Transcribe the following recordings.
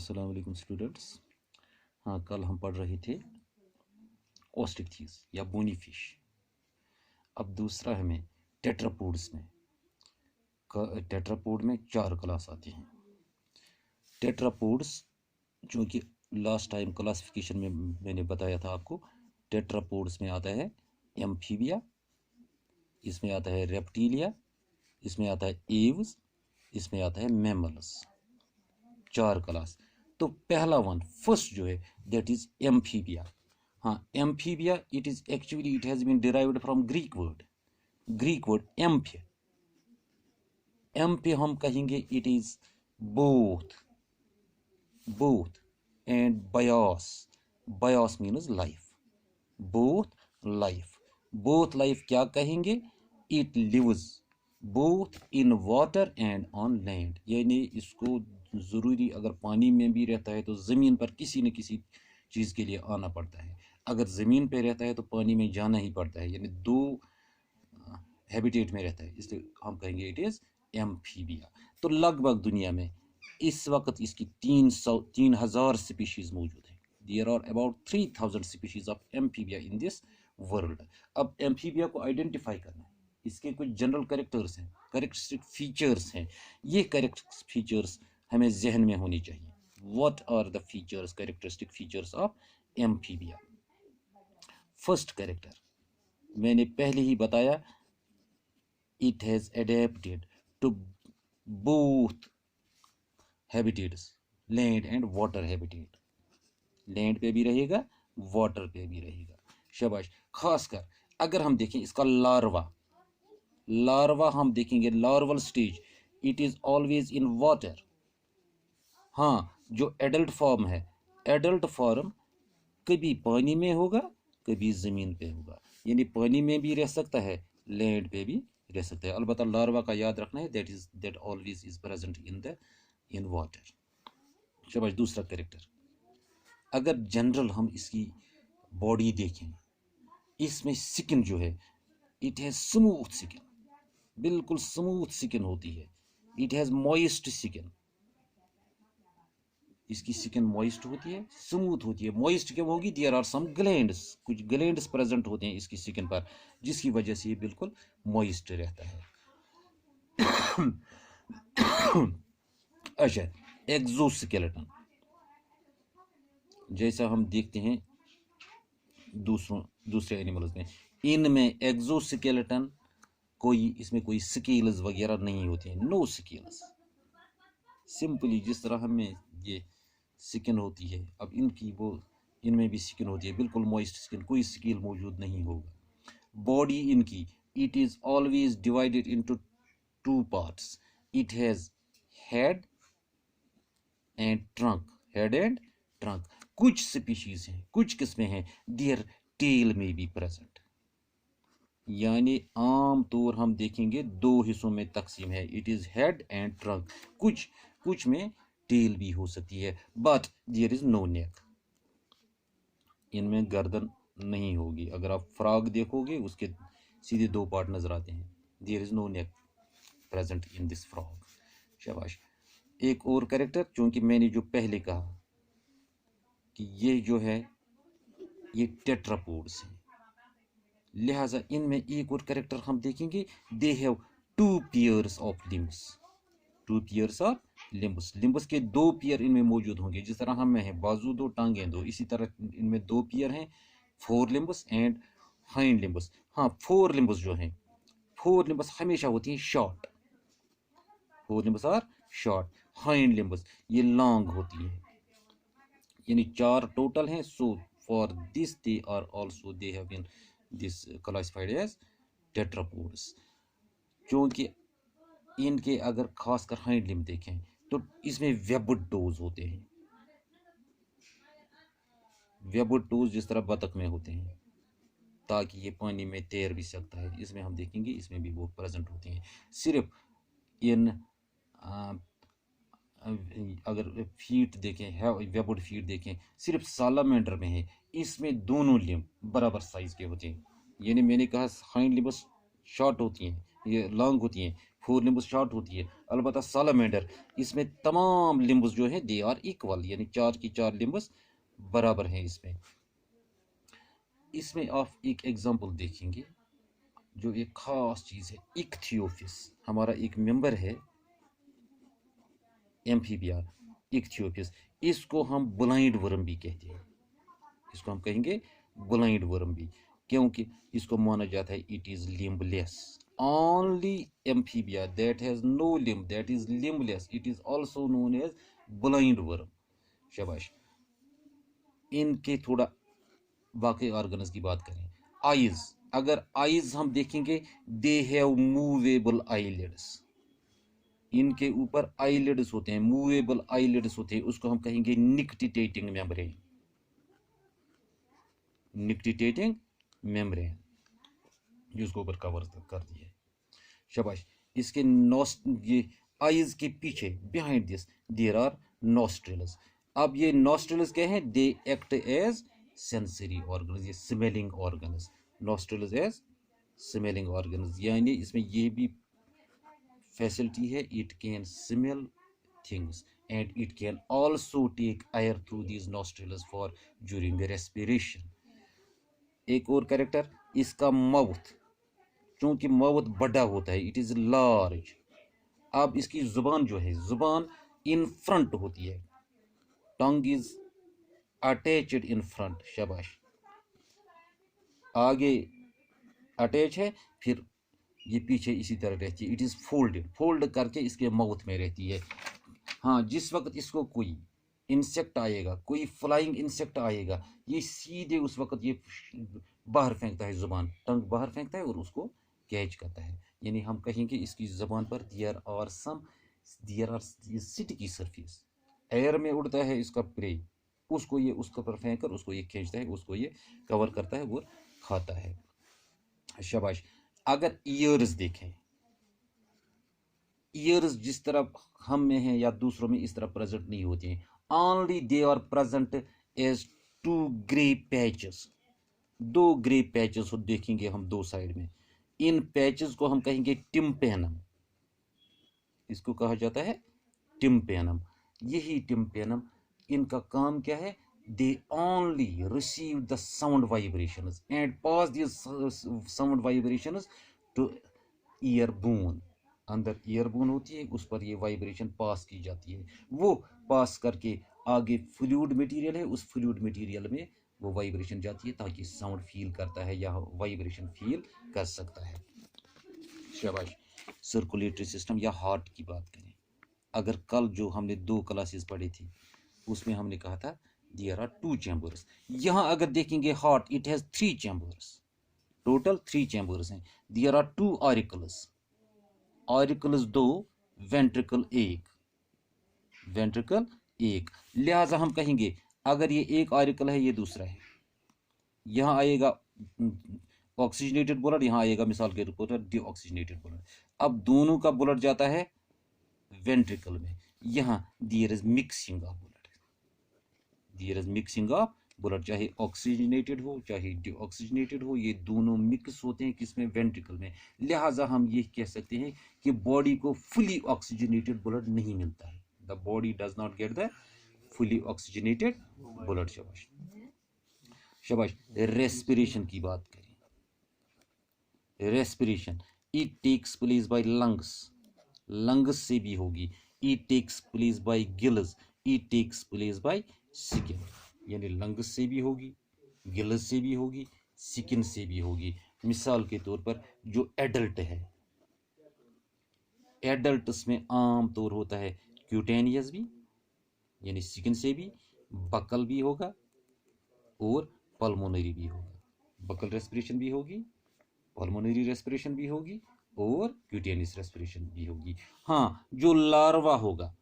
अस्सलाम वालेकुम स्टूडेंट्स। हाँ, कल हम पढ़ रहे थे ऑस्ट्रिचीज या बोनी फिश। अब दूसरा हमें टेट्रापोड्स में टेट्रापोड में 4 क्लास आती हैं। टेट्रापोड्स जो कि लास्ट टाइम क्लासिफिकेशन में मैंने बताया था आपको, टेट्रापोड्स में आता है एम्फीबिया, इसमें आता है रेप्टिलिया, इसमें आता है एव्स, इसमें आता है मैमल्स। 4 क्लास। तो पहला वन फर्स्ट जो है दैट इज एम्फीबिया। हाँ, amphibia it is actually it has been derived from Greek word amphi. Amphi हम कहेंगे it is both and bios means life. Both life क्या कहेंगे, it lives both in water and on land. यानी इसको ज़रूरी अगर पानी में भी रहता है तो ज़मीन पर किसी न किसी चीज़ के लिए आना पड़ता है। अगर ज़मीन पे रहता है तो पानी में जाना ही पड़ता है, यानी 2 हैबिटेट में रहता है, इसलिए हम कहेंगे इट इज़ एम्फीबिया। तो लगभग दुनिया में इस वक्त इसकी 3,000 स्पीशीज़ मौजूद है। There are about 3,000 species of amphibia in this world. अब एम्फीबिया को आइडेंटिफाई करना है, इसके कुछ जनरल कैरेक्टर्स हैं, कैरेक्टरिस्टिक फीचर्स हैं। ये कैरेक्टरिस्टिक फीचर्स हमें जहन में होनी चाहिए। What are the features, characteristic features of amphibia? First character मैंने पहले ही बताया, it has adapted to both habitats, land and water habitat. Land पे भी रहेगा, वाटर पे भी रहेगा। शाबाश। खासकर अगर हम देखें इसका लार्वा हम देखेंगे, larval stage, it is always in water. हाँ, जो एडल्ट फॉर्म है, एडल्ट फॉर्म कभी पानी में होगा, कभी ज़मीन पे होगा, यानी पानी में भी रह सकता है, लैंड पे भी रह सकता है। अलबत्ता लार्वा का याद रखना है, that always is present in water. शाबाश। दूसरा कैरेक्टर, अगर जनरल हम इसकी बॉडी देखें, इसमें स्किन जो है इट हैज स्मूथ स्किन, बिल्कुल स्मूथ स्किन होती है। इट हैज मॉइस्ट स्किन, इसकी स्किन मॉइस्ट होती है, स्मूथ होती है। मॉइस्ट क्यों होगी? देयर आर सम ग्लैंड्स, कुछ ग्लैंड्स प्रेजेंट होते हैं इसकी स्किन पर, जिसकी वजह से ये बिल्कुल मॉइस्ट रहता है। अच्छा, एक्सोस्केलेटन, जैसा हम देखते हैं दूसरे एनिमल्स में, इनमें एक्सोस्केलेटन इसमें कोई स्केल्स वगैरह नहीं होते हैं, नो स्केल्स। सिंपली जिस तरह हमें ये स्किन होती है, अब इनमें भी स्किन होती है, बिल्कुल मॉइस्ट स्किन, कोई स्केल मौजूद नहीं होगा। बॉडी इनकी it is always divided into 2 parts. It has head and trunk. कुछ स्पीशीज हैं, कुछ किस्में हैं, देयर टेल में बी प्रेजेंट। यानी आम तौर हम देखेंगे 2 हिस्सों में तकसीम है, it is head and trunk. कुछ में टेल भी हो सकती है, बट देयर इज नो नेक। इनमें गर्दन नहीं होगी। अगर आप फ्रॉग देखोगे उसके सीधे 2 पार्ट नजर आते हैं। There is no neck present in this frog. शाबाश। एक और कैरेक्टर, क्योंकि मैंने जो पहले कहा कि ये जो है ये टेट्रापोड्स हैं, लिहाजा इनमें एक और कैरेक्टर हम देखेंगे, they have 2 pairs of limbs. Limbs के 2 पेयर इनमें मौजूद होंगे, जिस तरह हम में है बाजू 2 टांगें 2, इसी तरह इनमें 2 पेयर हैं, 4 लिम्ब्स एंड हाइंड लिम्ब्स। हाँ, 4 लिम्ब्स जो हैं, 4 लिम्ब्स हमेशा होती हैं short. 4 limbs are short, hind limbs ये लॉन्ग होती है, यानी 4 टोटल हैं। So for this they have been this classified as tetrapods. क्योंकि इनके अगर खासकर हाइंड लिम्ब देखें तो इसमें वेबड टोज होते हैं। वेबड टोज जिस तरह बतख में होते हैं, ताकि ये पानी में तैर भी सकता है। इसमें हम देखेंगे इसमें भी वो प्रेजेंट होते हैं। सिर्फ इन अगर फीट देखें है, वेबड फीट देखें, सिर्फ सालामेंडर में है, इसमें दोनों लिम्ब बराबर साइज के होते हैं। यानी मैंने कहा हाइंड लिम्ब्स शॉर्ट होती हैं, ये लॉन्ग होती हैं, फोर लिम्ब्स शॉर्ट होती है। अलबत्ता सालामेंडर, इसमें तमाम लिम्ब्स जो है दे आर इक्वल, यानी चार की चार लिम्ब्स बराबर हैं इसमें। इसमें आप एक एग्जांपल देखेंगे जो एक खास चीज़ है, इक्थियोफिस। हमारा एक मेंबर है एम्फीबिया, इक्थियोफिस। इसको हम ब्लाइंड वर्म भी कहते हैं, इसको हम कहेंगे ब्लाइंड वर्म भी, क्योंकि इसको माना जाता है it is limbless. Only amphibia that has no limb, that is limbless, it is also known as blind worm. शाबाश। इनके थोड़ा बाकी ऑर्गन्स की बात करें, आईज, अगर आईज हम देखेंगे, दे हैव मूवेबल आईलिड्स, इनके ऊपर आईलिड्स होते हैं, मूवेबल आईलिड्स होते हैं, उसको हम कहेंगे निक्टिटेटिंग मेम्ब्रेन, निक्टिटेटिंग मेम्ब्रेन, जिसको ऊपर कवर कर दिया है। शाबाश। इसके ये आईज के पीछे, behind this there are nostrils. अब ये नोस्ट्रिल्स क्या है, they act as sensory organs, ये smelling organs, nostrils as smelling organs, यानी इसमें ये भी फैसिलिटी है, it can smell things and it can also take air through these nostrils for during respiration. एक और कैरेक्टर, इसका माउथ, चूंकि माउथ बड़ा होता है, इट इज लार्ज। अब इसकी जुबान जो है, जुबान इन फ्रंट होती है, tongue is attached in front. शाबाश। आगे अटैच है, फिर ये पीछे इसी तरह रहती है, इट इज फोल्डेड, फोल्ड करके इसके माउथ में रहती है। हाँ, जिस वक्त इसको कोई इंसेक्ट आएगा, कोई फ्लाइंग इंसेक्ट आएगा, ये सीधे उस वक्त ये बाहर फेंकता है, जुबान, टंग बाहर फेंकता है और उसको कैच करता है। यानी हम कहेंगे इसकी जुबान पर there are sticky surface, air में उड़ता है इसका प्रे, उसको ये उसके ऊपर फेंक कर उसको ये खींचता है, उसको ये कवर करता है और खाता है। शाबाश। अगर ईयर्स देखें, ईयर्स जिस तरह हम में है या दूसरों में इस तरह प्रेजेंट नहीं होती हैं, only they are present as two grey patches, दो ग्रे पैचेस देखेंगे हम दो साइड में, इन पैचेस को हम कहेंगे टिम्पेनम, इसको कहा जाता है टिम्पेनम। यही टिम्पेनम, इनका काम क्या है, they only receive the sound vibrations and pass this sound vibrations two year bone. अंदर ईयर बोन होती है, उस पर ये वाइब्रेशन पास की जाती है, वो पास करके आगे फ्लूइड मटेरियल है, उस फ्लूइड मटेरियल में वो वाइब्रेशन जाती है, ताकि साउंड फील करता है या वाइब्रेशन फील कर सकता है। शाबाश। सर्कुलेटरी सिस्टम या हार्ट की बात करें, अगर कल जो हमने दो क्लासेस पढ़ी थी उसमें हमने कहा था देयर आर टू चैम्बर्स, यहाँ अगर देखेंगे heart it has three chambers, total three chambers हैं। There are two auricles, auricles दो, वेंट्रिकल एक, वेंट्रिकल एक। लिहाजा हम कहेंगे अगर ये एक ऑरिकल है, ये दूसरा है, यहाँ आएगा ऑक्सीजनेटेड ब्लड, यहाँ आएगा मिसाल के तौर पर डीऑक्सीजनेटेड ब्लड। अब दोनों का ब्लड जाता है वेंट्रिकल में, यहाँ there is mixing of blood, there is mixing of blood, चाहे ऑक्सीजनेटेड हो चाहे डीऑक्सीजनेटेड हो, ये दोनों मिक्स होते हैं किसमें, वेंट्रिकल में। लिहाजा हम ये कह सकते हैं कि बॉडी को फुली ऑक्सीजनेटेड ब्लड नहीं मिलता है, the body does not get the fully oxygenated blood. शाबाश। शाबाश। रेस्पिरेशन की बात करें, respiration it takes place by lungs, lungs से भी होगी, it takes place by gills, it takes place by skin, यानी लंग्स से भी होगी, गिल्स से भी होगी, स्किन से भी होगी। मिसाल के तौर पर जो एडल्ट है, एडल्ट्स में आम तौर होता है क्यूटेनियस भी, यानी स्किन से भी, बकल भी होगा और पल्मोनरी भी होगा, बकल रेस्पिरेशन भी होगी, पल्मोनरी रेस्पिरेशन भी होगी और क्यूटेनियस रेस्पिरेशन भी होगी। हाँ, जो लार्वा होगा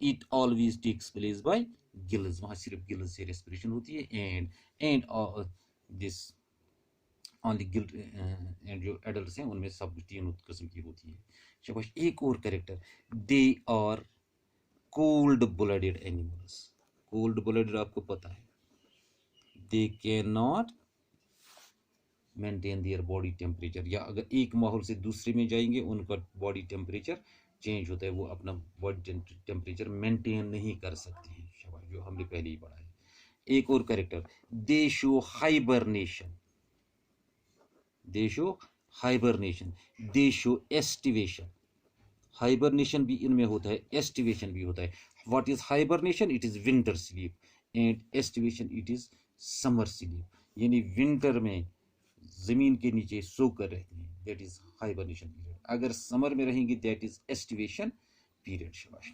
it always takes place by gills, वहां सिर्फ गिल्स से रेस्पिरेशन होती है, and this only gill, and जो एडल्ट्स हैं उनमें सब तीन किस्म की होती है। शाबाश। एक और character, they are cold blooded animals, cold blooded आपको पता है, they can not maintain their body temperature, या अगर एक माहौल से दूसरे में जाएंगे उनका बॉडी टेम्परेचर चेंज होता है, वो अपना बॉडी टेम्परेचर मेंटेन नहीं कर सकते हैं। शाबाश, जो हमने पहले ही पढ़ा है। एक और character, they show hibernation, they show hibernation, they show aestivation. Hibernation भी इनमें होता है, एस्टिवेशन भी होता है। What is hibernation? It is winter sleep, and aestivation it is summer sleep, यानी विंटर में जमीन के नीचे सोकर रहते हैं, दैट इज हाइबरनेशन पीरियड। अगर समर में रहेंगे दैट इज एस्टिवेशन पीरियड। शाबाश।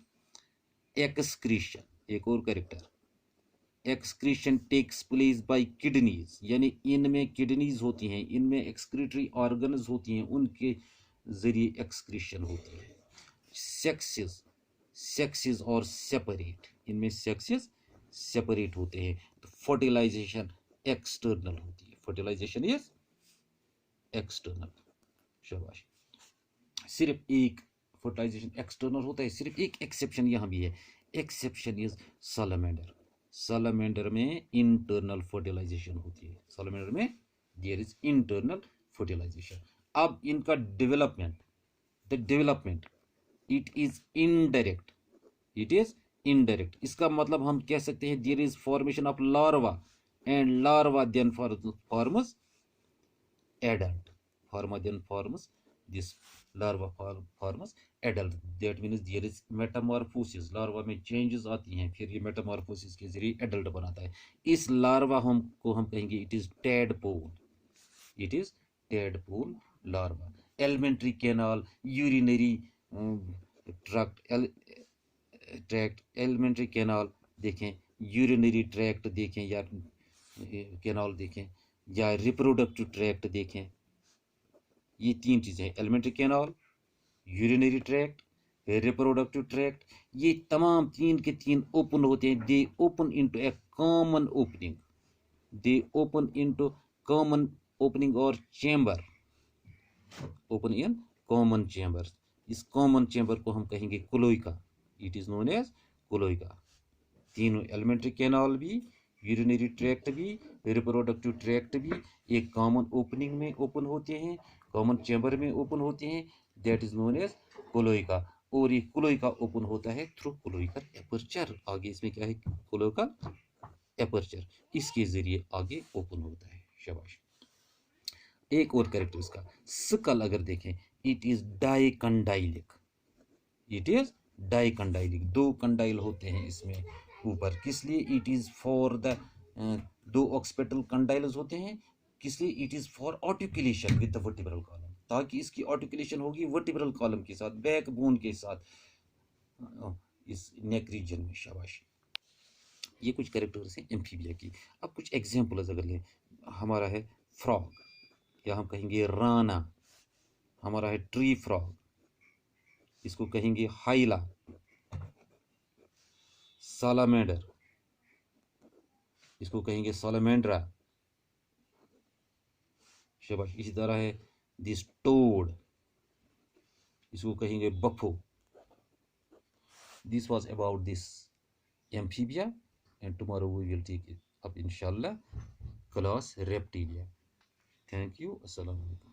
एक्सक्रीशन, एक और character, excretion takes place by kidneys, यानी इनमें किडनीज होती हैं, इनमें एक्सक्रीटरी ऑर्गन्स होती हैं, उनके जरिए एक्सक्रीशन होती है। सेक्सेस, सेक्सेस और सेपरेट, इनमें सेक्सेस सेपरेट होते हैं। तो फर्टिलाइजेशन एक्सटर्नल होती है, फर्टिलाइजेशन इज एक्सटर्नल। शाबाश। सिर्फ एक फर्टिलाइजेशन एक्सटर्नल होता है, सिर्फ एक एक्सेप्शन यहाँ भी है, एक्सेप्शन इज सैलमेंडर। सैलमेंडर में इंटरनल फर्टिलाइजेशन होती है, सैलमेंडर में देयर इज इंटरनल फर्टिलाइजेशन। अब इनका development, the development it is indirect, it is indirect. इसका मतलब हम कह सकते हैं there is formation of larva, and larva then forms adult, forma then forms this larva forms adult, that means there is metamorphosis, larva में changes आती हैं, फिर ये metamorphosis के जरिए adult बनाता है। इस larva को हम कहेंगे it is tadpole, it is tadpole larva। alimentary canal, urinary tract, alimentary canal देखें, urinary tract देखें, या कैनाल देखें, या रिप्रोडक्टिव ट्रैक्ट देखें, ये तीन चीज़ें हैं, alimentary canal, urinary tract, reproductive tract, ये तमाम तीन के तीन ओपन होते हैं। They open into a common opening, they open into common opening और chamber, open in common chamber. इस कॉमन चैम्बर को हम कहेंगे cloaca, it is known as cloaca. तीनों एलिमेंट्री कैनाल भी, यूरिनरी ट्रैक्ट भी, रिप्रोडक्टिव ट्रैक्ट भी एक कॉमन ओपनिंग में ओपन होते हैं, कॉमन चैम्बर में ओपन होते हैं, that is known as cloaca. और ये क्लोइका ओपन होता है थ्रू क्लोइकल एपर्चर। आगे इसमें क्या है? क्लोइकल एपर्चर, इसके जरिए आगे ओपन होता है। शाबाश। एक और कैरेक्टर इसका, स्कल अगर देखें, इट इज डाइकंडाइलिक, इट इज डाइकंडाइलिक, दो कंडाइल होते हैं इसमें ऊपर, किस लिए? इट इज फॉर द दो ऑक्सीपिटल कंडाइल्स होते हैं, किस लिए? It is for articulation with the vertebral column, ताकि इसकी आर्टिकुलेशन होगी वर्टिब्रल कॉलम के साथ, बैक बोन के साथ, इस नेक रीजन में। शाबाश। ये कुछ कैरेक्टर्स हैं एम्फीबिया की। अब कुछ एग्जांपल्स अगर लें, हमारा है फ्रॉग, या हम कहेंगे राना, हमारा है ट्री फ्रॉग, इसको कहेंगे हाइला, सालामेंडर, इसको कहेंगे सालामेंड्रा। शाबाश। इसी तरह है दिस टोड, इसको कहेंगे Bufo. This was about this amphibia, and tomorrow we will take it up इंशाल्लाह क्लास रेप्टिलिया। Thank you. अस्सलाम वालेकुम।